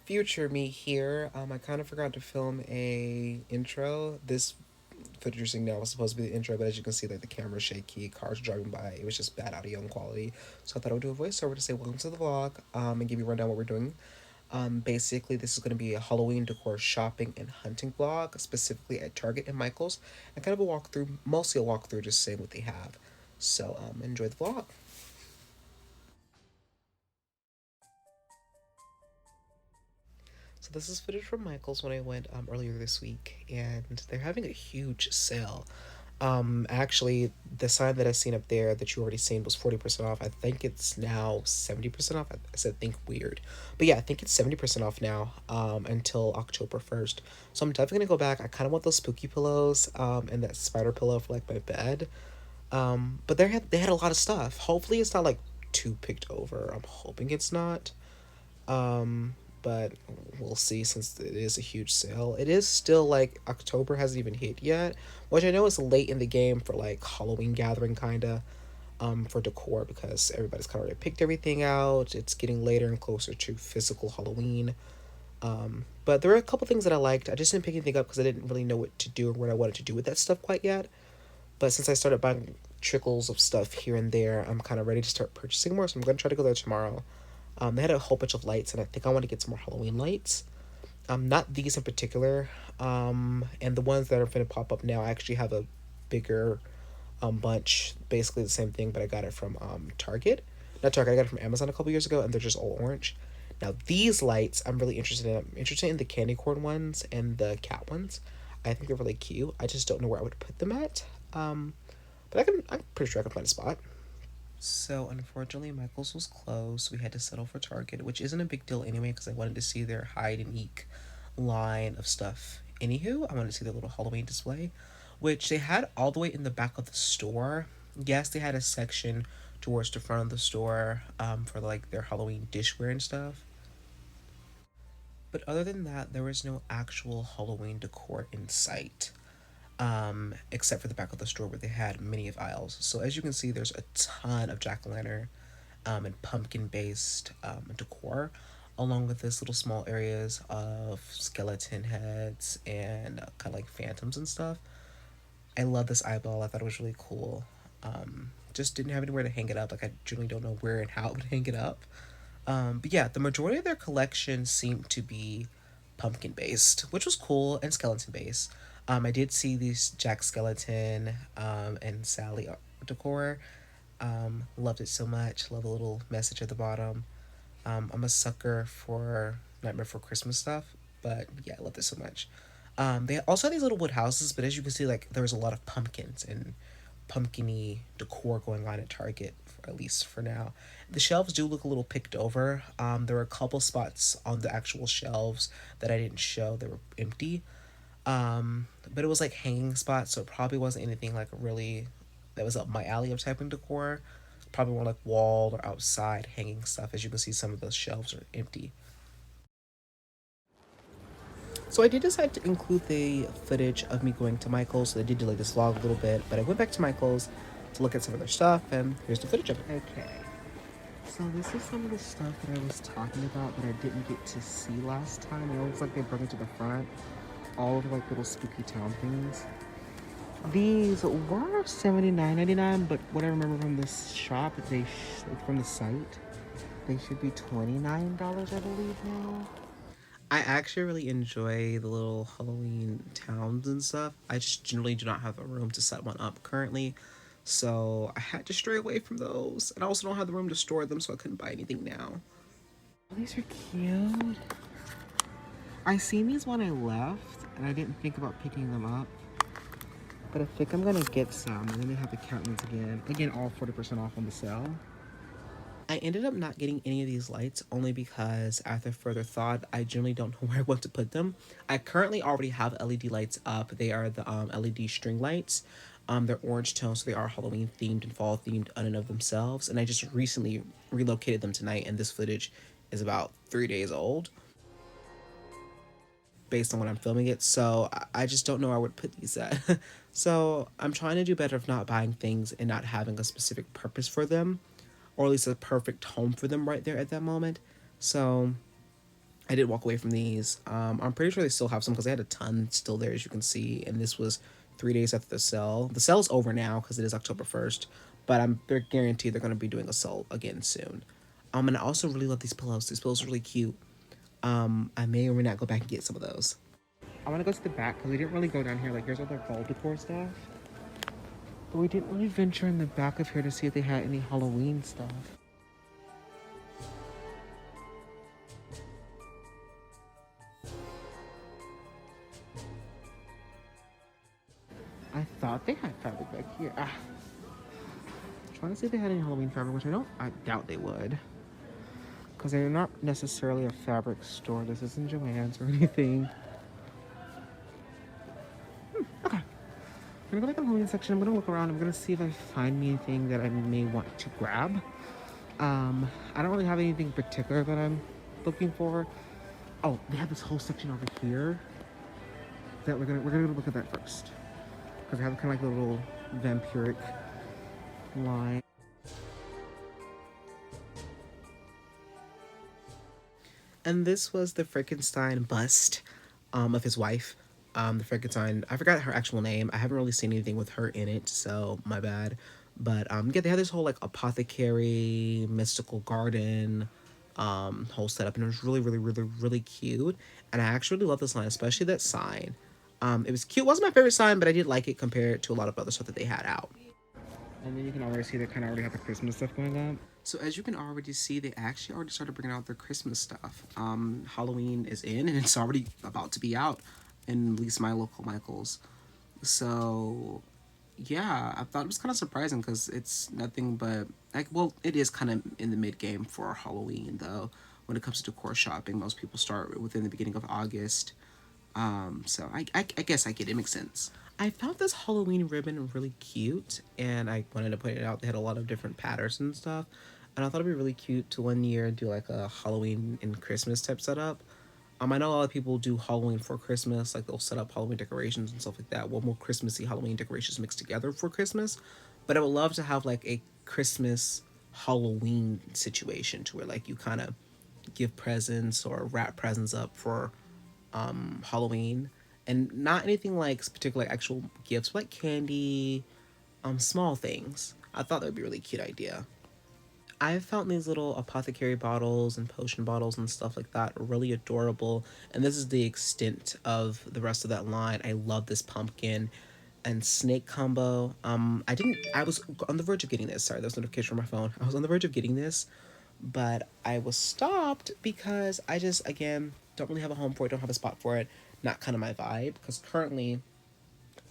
Future me here. I kind of forgot to film a intro. This footage you're seeing now was supposed to be the intro, but as you can see, like the camera's shaky, cars driving by. It was just bad audio and quality. So I thought I would do a voiceover to say welcome to the vlog. And give you a rundown what we're doing. Basically, this is going to be a Halloween decor shopping and hunting vlog, specifically at Target and Michaels, and kind of a walkthrough, mostly a walkthrough, just saying what they have. So enjoy the vlog. So this is footage from Michael's when I went earlier this week, and they're having a huge sale. Actually, the sign that I seen up there that you already seen was 40% off. I think it's now 70% off. I said think weird, but yeah, I think it's 70% off now. Until October 1st. So I'm definitely gonna go back. I kind of want those spooky pillows. And that spider pillow for like my bed. But they had a lot of stuff. Hopefully, it's not like too picked over. I'm hoping it's not. But we'll see since it is a huge sale. It is still like October hasn't even hit yet, which I know is late in the game for like Halloween gathering kinda, for decor because everybody's kind of already picked everything out. It's getting later and closer to physical Halloween. But there were a couple things that I liked. I just didn't pick anything up because I didn't really know what to do or what I wanted to do with that stuff quite yet. But since I started buying trickles of stuff here and there, I'm kind of ready to start purchasing more. So I'm gonna try to go there tomorrow. They had a whole bunch of lights, and I think I want to get some more Halloween lights. Not these in particular. And the ones that are going to pop up now, I actually have a bigger bunch, basically the same thing, but I got it from Target. Not Target, I got it from Amazon a couple years ago, and they're just all orange. Now these lights, I'm really interested in. I'm interested in the candy corn ones and the cat ones. I think they're really cute. I just don't know where I would put them at. But I'm pretty sure I can find a spot. So unfortunately, Michael's was closed. We had to settle for Target, which isn't a big deal anyway, because I wanted to see their hide and eek line of stuff. Anywho, I wanted to see their little Halloween display, which they had all the way in the back of the store. Yes, they had a section towards the front of the store, for like their Halloween dishware and stuff. But other than that, there was no actual Halloween decor in sight, except for the back of the store where they had many of aisles. So as you can see, there's a ton of jack o' lantern, and pumpkin based decor, along with this little small areas of skeleton heads and kind of like phantoms and stuff. I love this eyeball. I thought it was really cool. Just didn't have anywhere to hang it up. Like I generally don't know where and how I would hang it up. But yeah, the majority of their collection seemed to be pumpkin based, which was cool, and skeleton based. I did see these Jack Skeleton and Sally decor. Loved it so much. Love the little message at the bottom. I'm a sucker for Nightmare Before Christmas stuff, but yeah, I love this so much. They also had these little wood houses, but as you can see, like there was a lot of pumpkins and pumpkiny decor going on at Target, at least for now. The shelves do look a little picked over. There were a couple spots on the actual shelves that I didn't show; they were empty. But it was like hanging spots, so it probably wasn't anything like really that was up my alley of typing decor. Probably more like wall or outside hanging stuff. As you can see, some of those shelves are empty. So I did decide to include the footage of me going to Michael's. So I did delay this vlog a little bit, but I went back to Michael's to look at some of their stuff, and here's the footage of it. Okay. So this is some of the stuff that I was talking about that I didn't get to see last time. It looks like they brought it to the front. All of the like little spooky town things. These were $79.99, but what I remember from this shop, like from the site, they should be $29, I believe now. I actually really enjoy the little Halloween towns and stuff. I just generally do not have the room to set one up currently, so I had to stray away from those. And I also don't have the room to store them, so I couldn't buy anything now. These are cute. I seen these when I left, and I didn't think about picking them up. But I think I'm gonna get some, and then they have the cat ones again. Again, all 40% off on the sale. I ended up not getting any of these lights only because after further thought, I generally don't know where I want to put them. I currently already have LED lights up. They are the LED string lights. They're orange tone, so they are Halloween themed and fall themed in and of themselves. And I just recently relocated them tonight, and this footage is about 3 days old based on when I'm filming it. So I just don't know where I would put these at. So I'm trying to do better of not buying things and not having a specific purpose for them, or at least a perfect home for them right there at that moment. So I did walk away from these. I'm pretty sure they still have some because they had a ton still there, as you can see. And this was 3 days after the sale. The sale is over now because it is October 1st, but they're guaranteed they're going to be doing a sale again soon. And I also really love these pillows. These pillows are really cute. I may or may not go back and get some of those. I want to go to the back because we didn't really go down here. Like, here's all their fall decor stuff. But we didn't really venture in the back of here to see if they had any Halloween stuff. I thought they had fabric back here. Trying to see if they had any Halloween fabric, which I doubt they would. Because they're not necessarily a fabric store. This isn't Joann's or anything. Okay. I'm gonna go back to the Halloween section. I'm gonna look around. I'm gonna see if I find anything that I may want to grab. I don't really have anything particular that I'm looking for. Oh, they have this whole section over here that we're gonna look at that first. Because they have kind of like a little vampiric line. And this was the Frankenstein bust of his wife. The Frankenstein, I forgot her actual name. I haven't really seen anything with her in it, so my bad. But yeah, they had this whole like apothecary, mystical garden whole setup, and it was really, really, really, really cute. And I actually really love this line, especially that sign. It was cute. It wasn't my favorite sign, but I did like it compared to a lot of other stuff that they had out. And then you can already see they kind of already have the Christmas stuff going on. So as you can already see, they actually already started bringing out their Christmas stuff. Halloween is in, and it's already about to be out in at least my local Michael's. So yeah, I thought it was kind of surprising because it's nothing but like, well, it is kind of in the mid game for Halloween though. When it comes to decor shopping, most people start within the beginning of August. So I guess I get it. It makes sense. I found this Halloween ribbon really cute, and I wanted to put it out. They had a lot of different patterns and stuff, and I thought it'd be really cute to one year do like a Halloween and Christmas type setup. I know a lot of people do Halloween for Christmas, like they'll set up Halloween decorations and stuff like that. Well, more Christmassy Halloween decorations mixed together for Christmas, but I would love to have like a Christmas Halloween situation to where like you kind of give presents or wrap presents up for Halloween, and not anything like particular like, actual gifts, but like candy, small things. I thought that would be a really cute idea. I found these little apothecary bottles and potion bottles and stuff like that really adorable, and this is the extent of the rest of that line. I love this pumpkin and snake combo. I was on the verge of getting this. Sorry, there was a notification from my phone. I was on the verge of getting this, but I was stopped because I just, again, don't really have a home for it, don't have a spot for it. Not kind of my vibe, because currently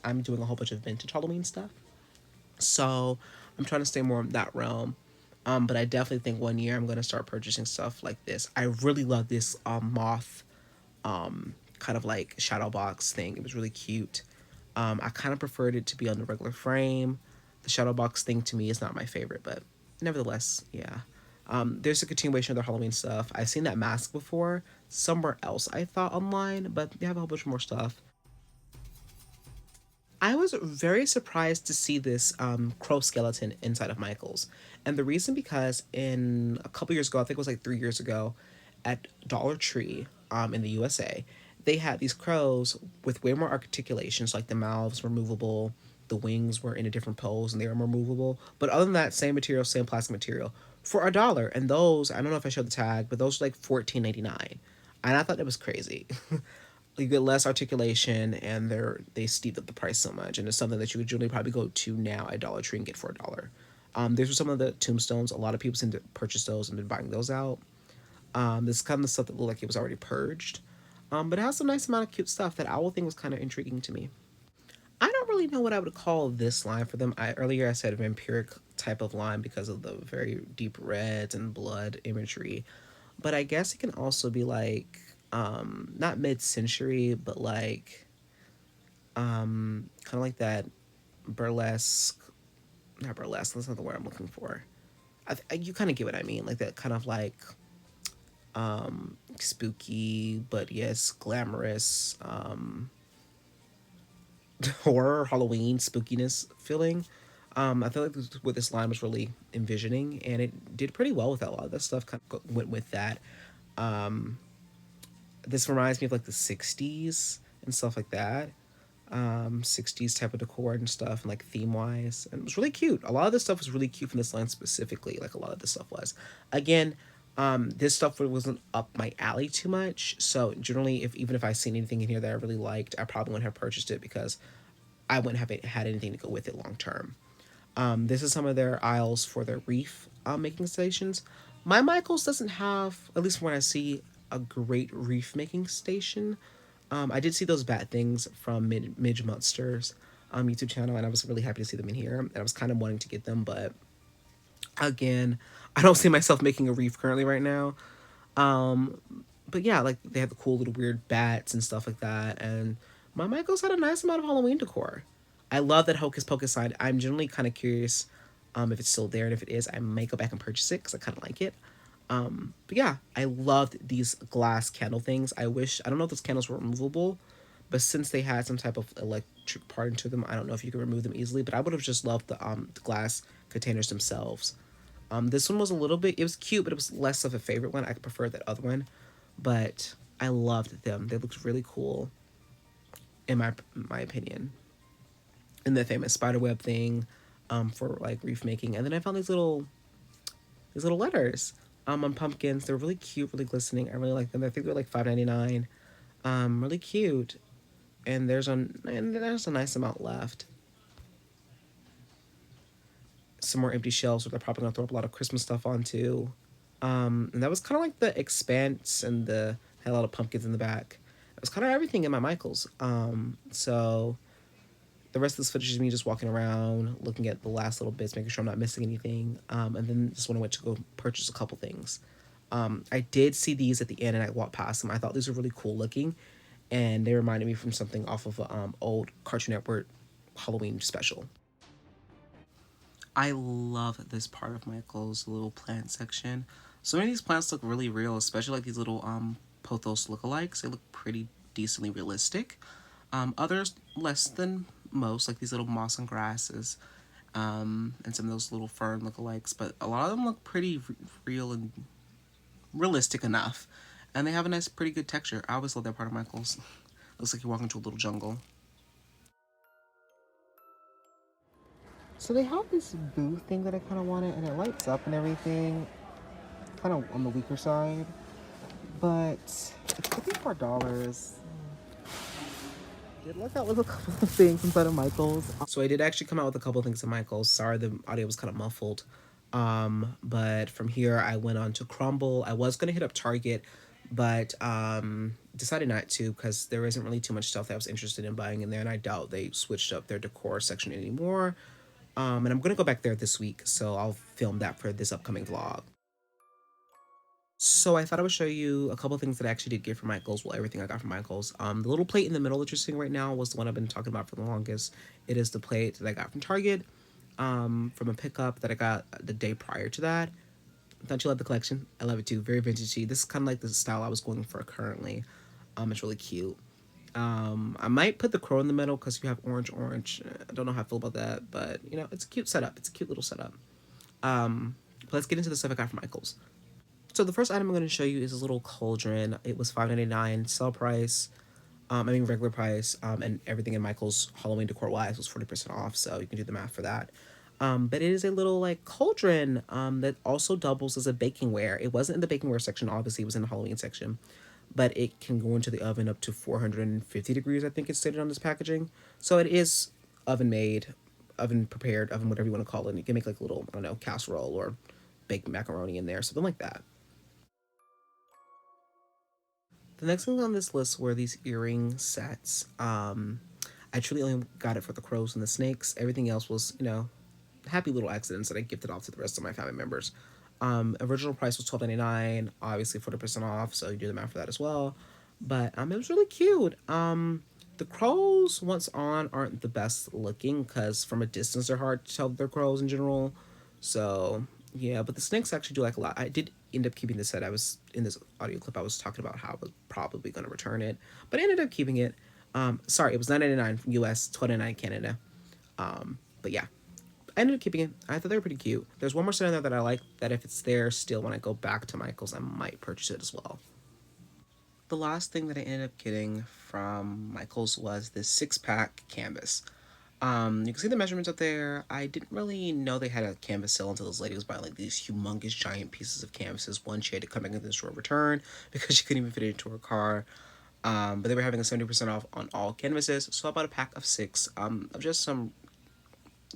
I'm doing a whole bunch of vintage Halloween stuff. So I'm trying to stay more in that realm. But I definitely think one year I'm going to start purchasing stuff like this. I really love this moth kind of like shadow box thing. It was really cute. I kind of preferred it to be on the regular frame. The shadow box thing to me is not my favorite, but nevertheless, yeah. There's a continuation of their Halloween stuff. I've seen that mask before somewhere else, I thought, online, but they have a whole bunch more stuff. I was very surprised to see this crow skeleton inside of Michael's. And the reason because in a couple years ago, I think it was like 3 years ago, at Dollar Tree in the USA, they had these crows with way more articulations, like the mouths were movable, the wings were in a different pose and they were more movable. But other than that, same material, same plastic material for $1. And those, I don't know if I showed the tag, but those were like $14.99. And I thought that was crazy. You get less articulation, and they steeped up the price so much, and it's something that you would generally probably go to now at Dollar Tree and get for $1. These were some of the tombstones. A lot of people seem to purchase those and been buying those out. This is kind of the stuff that looked like it was already purged, but it has some nice amount of cute stuff that I will think was kind of intriguing to me. I don't really know what I would call this line for them. Earlier I said vampiric type of line because of the very deep reds and blood imagery, but I guess it can also be like not mid-century, but like kind of like that burlesque, not burlesque, that's not the word I'm looking for. You kind of get what I mean, like that kind of like spooky but yes glamorous horror Halloween spookiness feeling. I feel like this is what this line was really envisioning, and it did pretty well with that. A lot of that stuff kind of went with that. This reminds me of like the 60s and stuff like that. 60s type of decor and stuff, and like theme wise, and it was really cute. A lot of this stuff was really cute from this line specifically, like a lot of this stuff was. Again, this stuff wasn't up my alley too much, so generally, if even if I seen anything in here that I really liked, I probably wouldn't have purchased it because I wouldn't have had anything to go with it long term. This is some of their aisles for their reef making stations. My Michaels doesn't have, at least from what I see, a great reef making station. I did see those bad things from Midge Monsters YouTube channel, and I was really happy to see them in here. And I was kind of wanting to get them, but again, I don't see myself making a reef currently right now. Um, but yeah, like they had the cool little weird bats and stuff like that. And my Michaels had a nice amount of Halloween decor. I love that Hocus Pocus side. I'm generally kind of curious if it's still there, and if it is, I might go back and purchase it because I kind of like it. But yeah, I loved these glass candle things. I don't know if those candles were removable, but since they had some type of electric part into them, I don't know if you can remove them easily. But I would have just loved the glass containers themselves. This one was a little bit, it was cute, but it was less of a favorite one. I preferred that other one, but I loved them. They looked really cool, in my opinion. And the famous spiderweb thing, for like reef making. And then I found these little letters, on pumpkins. They're really cute, really glistening. I really like them. I think they're like $5.99. Really cute. And there's a nice amount left. Some more empty shelves where they're probably gonna throw up a lot of Christmas stuff onto. And that was kind of like the expanse, and the had a lot of pumpkins in the back. It was kind of everything in my Michaels. So the rest of this footage is me just walking around, looking at the last little bits, making sure I'm not missing anything. And then just when I went to go purchase a couple things. I did see these at the end, and I walked past them. I thought these were really cool looking, and they reminded me from something off of a old Cartoon Network Halloween special. I love this part of Michael's little plant section. So many of these plants look really real, especially like these little pothos lookalikes. They look pretty decently realistic. Others less than most, like these little moss and grasses, and some of those little fern lookalikes. But a lot of them look pretty real and realistic enough, and they have a nice, pretty good texture. I always love that part of Michael's. Looks like you're walking into a little jungle. So they have this booth thing that I kind of wanted, and it lights up and everything, kind of on the weaker side, but it's $54. Did luck out with a couple of things inside of Michael's. So I did actually come out with a couple of things at Michael's. Sorry, the audio was kind of muffled. But from here, I went on to Crumble. I was gonna hit up Target, but decided not to because there isn't really too much stuff that I was interested in buying in there, and I doubt they switched up their decor section anymore. And I'm gonna go back there this week, so I'll film that for this upcoming vlog. So I thought I would show you a couple of things that I actually did get from Michaels. Well, everything I got from Michaels. The little plate in the middle that you're seeing right now was the one I've been talking about for the longest. It is the plate that I got from Target, from a pickup that I got the day prior to that. Don't you love the collection? I love it too. Very vintagey. This is kind of like the style I was going for currently. It's really cute. I might put the crow in the middle because you have orange. I don't know how I feel about that, but you know, it's a cute setup. It's a cute little setup. But let's get into the stuff I got from Michaels. So the first item I'm going to show you is a little cauldron. It was $5.99 sale price. Regular price. And everything in Michael's Halloween decor wise was 40% off. So you can do the math for that. But it is a little like cauldron that also doubles as a baking ware. It wasn't in the baking ware section, obviously, it was in the Halloween section. But it can go into the oven up to 450 degrees, I think it's stated on this packaging. So it is oven made, oven prepared, oven whatever you want to call it. And you can make like a little, I don't know, casserole or baked macaroni in there, something like that. The next thing on this list were these earring sets. I truly only got it for the crows and the snakes. Everything else was, happy little accidents that I gifted off to the rest of my family members. Original price was $12.99, obviously 40% off, so you do the math for that as well. But it was really cute. The crows, once on, aren't the best looking because from a distance they're hard to tell that they're crows in general. So yeah, but the snakes actually do like a lot. I did end up keeping the set. I was in this audio clip. I was talking about how I was probably going to return it, but I ended up keeping it. Sorry, it was $9.99 from US, $29 Canada. But yeah, I ended up keeping it. I thought they were pretty cute. There's one more set in there that I like. That if it's there still when I go back to Michael's, I might purchase it as well. The last thing that I ended up getting from Michaels was this 6-pack canvas. You can see the measurements up there. I didn't really know they had a canvas sale until this lady was buying like these humongous giant pieces of canvases. One she had to come back into the store and return because she couldn't even fit it into her car. But they were having a 70% off on all canvases, so I bought a pack of six of just some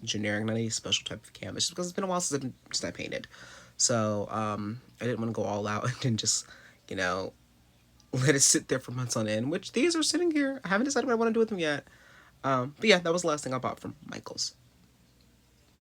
generic, not any special type of canvas, because it's been a while since I painted. So I didn't want to go all out and just, you know, let it sit there for months on end, which these are sitting here. I haven't decided what I want to do with them yet. But yeah, that was the last thing I bought from Michaels.